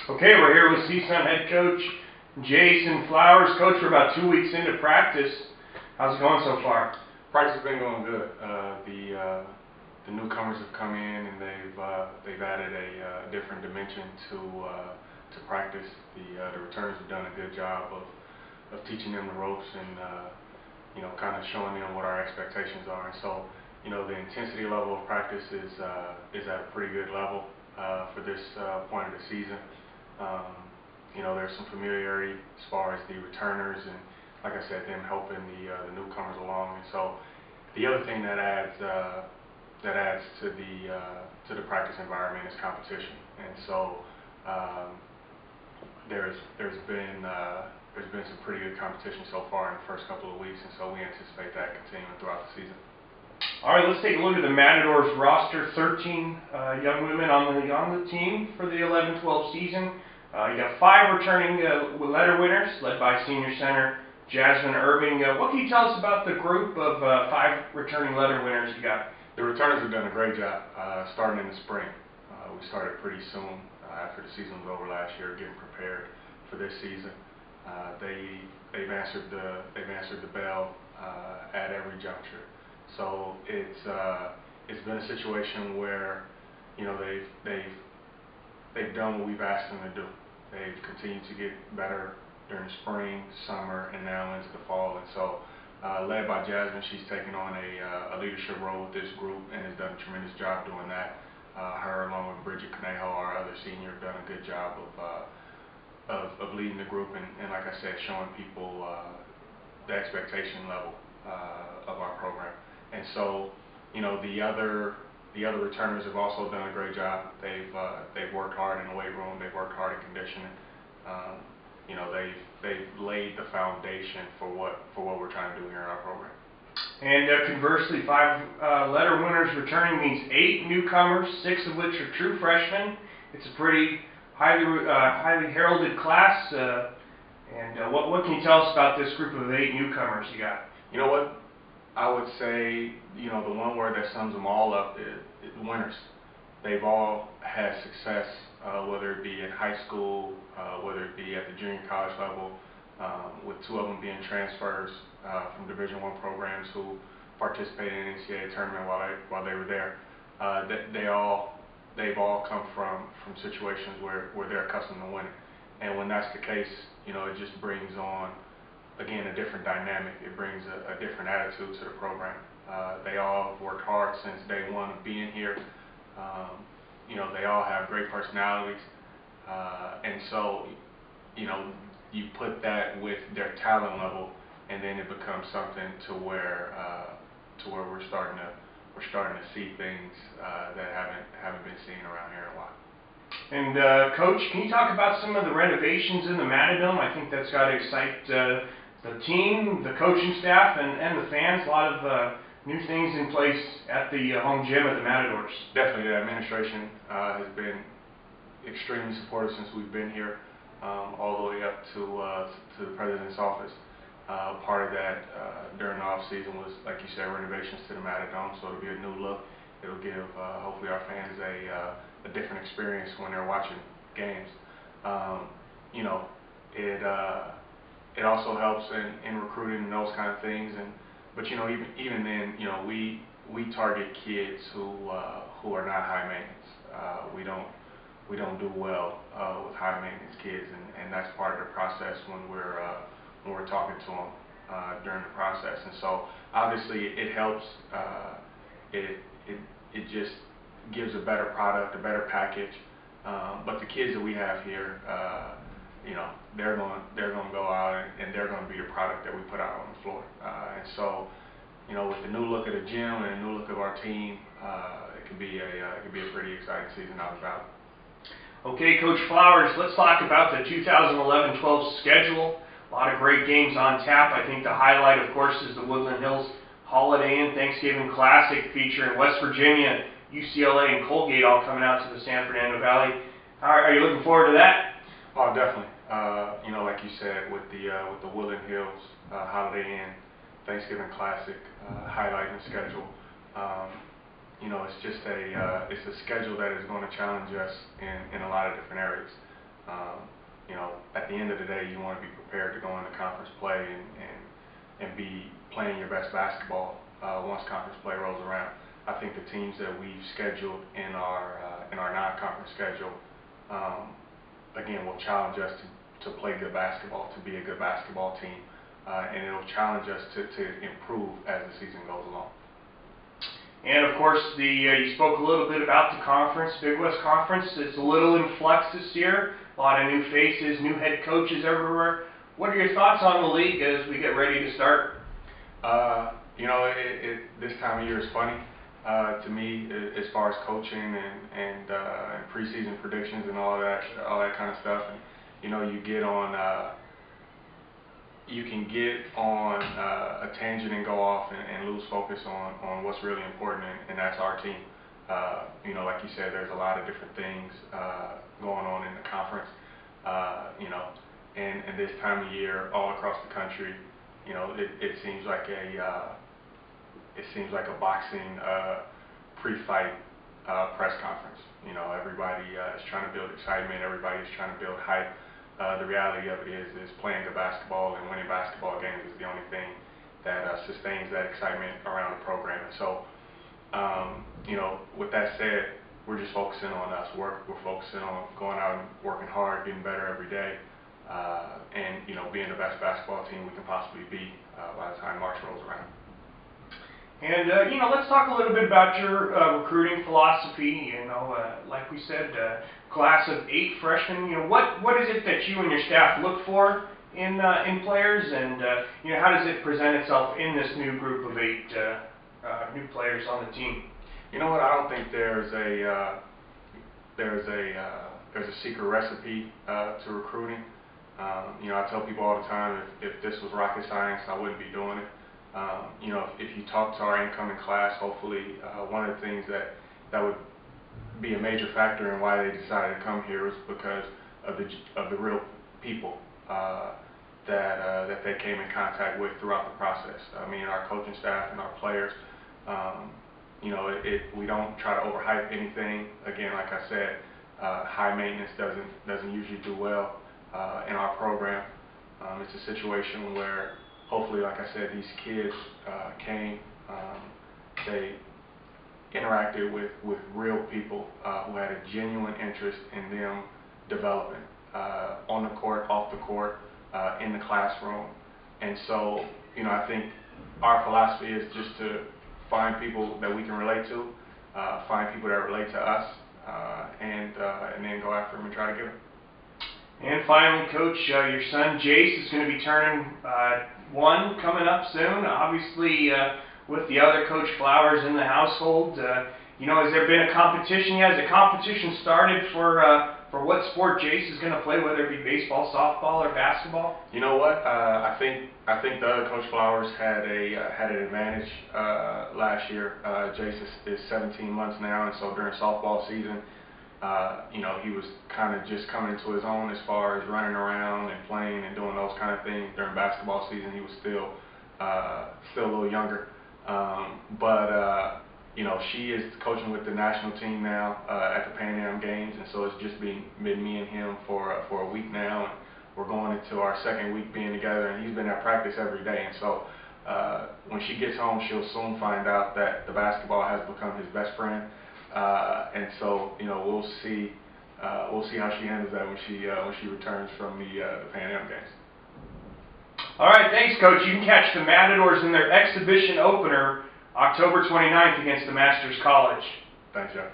Okay, we're here with CSUN head coach Jason Flowers. Coach, we're about 2 weeks into practice. How's it going so far? Practice has been going good. The newcomers have come in and they've added a different dimension to practice. The returners have done a good job of teaching them the ropes and kind of showing them what our expectations are. And so the intensity level of practice is at a pretty good level for this point of the season. There's some familiarity as far as the returners and, like I said, them helping the newcomers along. And so the other thing that adds to the practice environment is competition. And so there's been some pretty good competition so far in the first couple of weeks, and so we anticipate that continuing throughout the season. All right, let's take a look at the Matadors roster. 13 young women on the team for the 11-12 season. You got 5 returning letter winners, led by senior center Jasmine Irving. What can you tell us about the group of 5 returning letter winners you got? The returners have done a great job starting in the spring. We started pretty soon after the season was over last year, getting prepared for this season. They've answered the bell at every juncture. So it's been a situation where they've done what we've asked them to do. They've continued to get better during the spring, summer, and now into the fall. And so, led by Jasmine, she's taken on a leadership role with this group and has done a tremendous job doing that. Her, along with Bridget Conejo, our other senior, have done a good job of leading the group and like I said, showing people the expectation level of our program. And so, the other returners have also done a great job. They've worked hard in the weight room. They've worked hard in conditioning. They've laid the foundation for what we're trying to do here in our program. And conversely, 5 letter winners returning means 8 newcomers, 6 of which are true freshmen. It's a pretty highly heralded class. And what can you tell us about this group of 8 newcomers you got? You know what? I would say, the one word that sums them all up is winners. They've all had success, whether it be in high school, whether it be at the junior college level, with 2 of them being transfers from Division I programs who participated in the NCAA tournament while they were there. They've all come from situations where they're accustomed to winning. And when that's the case, it just brings on, again, a different dynamic. It brings a different attitude to the program. They all have worked hard since day one of being here. They all have great personalities. And so, you put that with their talent level, and then it becomes something to where we're starting to see things that haven't been seen around here in a while. And Coach, can you talk about some of the renovations in the Matadome? I think that's got to excite the team, the coaching staff, and the fans. A lot of new things in place at the home gym at the Matadors. Definitely, the administration has been extremely supportive since we've been here, all the way up to the president's office. Part of that during the off season was, like you said, renovations to the Matadome, so it'll be a new look. It'll give hopefully our fans a different experience when they're watching games. It also helps in recruiting and those kind of things. But even then, we target kids who are not high maintenance. We don't do well with high maintenance kids, and that's part of the process when we're talking to them during the process. And so obviously it helps. It just gives a better product, a better package. But the kids that we have here, they're going to go out and they're going to be the product that we put out on the floor. And so, with the new look of the gym and the new look of our team, it could be a pretty exciting season out of the Valley. Okay, Coach Flowers, let's talk about the 2011-12 schedule. A lot of great games on tap. I think the highlight, of course, is the Woodland Hills Holiday Inn Thanksgiving Classic featuring West Virginia, UCLA, and Colgate all coming out to the San Fernando Valley. Are you looking forward to that? Oh, definitely. Like you said, with the Woodland Hills Holiday Inn Thanksgiving Classic highlighting the schedule, it's just it's a schedule that is going to challenge us in a lot of different areas. You know, at the end of the day, you want to be prepared to go into conference play and be playing your best basketball once conference play rolls around. I think the teams that we've scheduled in our non-conference schedule, again, will challenge us to play good basketball, to be a good basketball team, and it'll challenge us to improve as the season goes along. And of course, you spoke a little bit about the conference, Big West Conference. It's a little in flux this year. A lot of new faces, new head coaches everywhere. What are your thoughts on the league as we get ready to start? You know, this time of year is funny to me as far as coaching and preseason predictions and all that kind of stuff. And you know, you can get on a tangent and go off and lose focus on what's really important, and that's our team. You know, like you said, there's a lot of different things going on in the conference. You know, and this time of year, all across the country, you know, it seems like a boxing pre-fight press conference. You know, everybody is trying to build excitement. Everybody is trying to build hype. The reality of it is playing good basketball and winning basketball games is the only thing that sustains that excitement around the program. And so, you know, with that said, we're just focusing on us. We're focusing on going out and working hard, getting better every day, and you know, being the best basketball team we can possibly be by the time March rolls around. And you know, let's talk a little bit about your recruiting philosophy. You know, like we said, class of 8 freshmen. You know, what is it that you and your staff look for in players, and you know, how does it present itself in this new group of 8 new players on the team? You know what? I don't think there's a secret recipe to recruiting. You know, I tell people all the time, if this was rocket science, I wouldn't be doing it. You know, if you talk to our incoming class, hopefully one of the things that would be a major factor in why they decided to come here was because of the real people that they came in contact with throughout the process. I mean, our coaching staff and our players. You know, we don't try to overhype anything. Again, like I said, high maintenance doesn't usually do well in our program. It's a situation where hopefully, like I said, these kids came, they interacted with real people who had a genuine interest in them developing on the court, off the court, in the classroom. And so, you know, I think our philosophy is just to find people that we can relate to, find people that relate to us, and then go after them and try to get them. And finally, Coach, your son Jace is going to be turning 1 coming up soon. Obviously, with the other Coach Flowers in the household, you know, has there been a competition yet? Has the competition started for what sport Jace is going to play, whether it be baseball, softball, or basketball? You know what? I think the other Coach Flowers had an advantage last year. Jace is 17 months now, and so during softball season, you know, he was kind of just coming into his own as far as running around and playing and doing those kind of things. During basketball season, he was still a little younger. But you know, she is coaching with the national team now at the Pan Am Games, and so it's just been me and him for a week now, and we're going into our 2nd week being together, and he's been at practice every day. And so when she gets home, she'll soon find out that the basketball has become his best friend. And so, you know, we'll see how she handles that when she returns from the Pan Am Games. All right, thanks, Coach. You can catch the Matadors in their exhibition opener October 29th against the Masters College. Thanks, Jeff.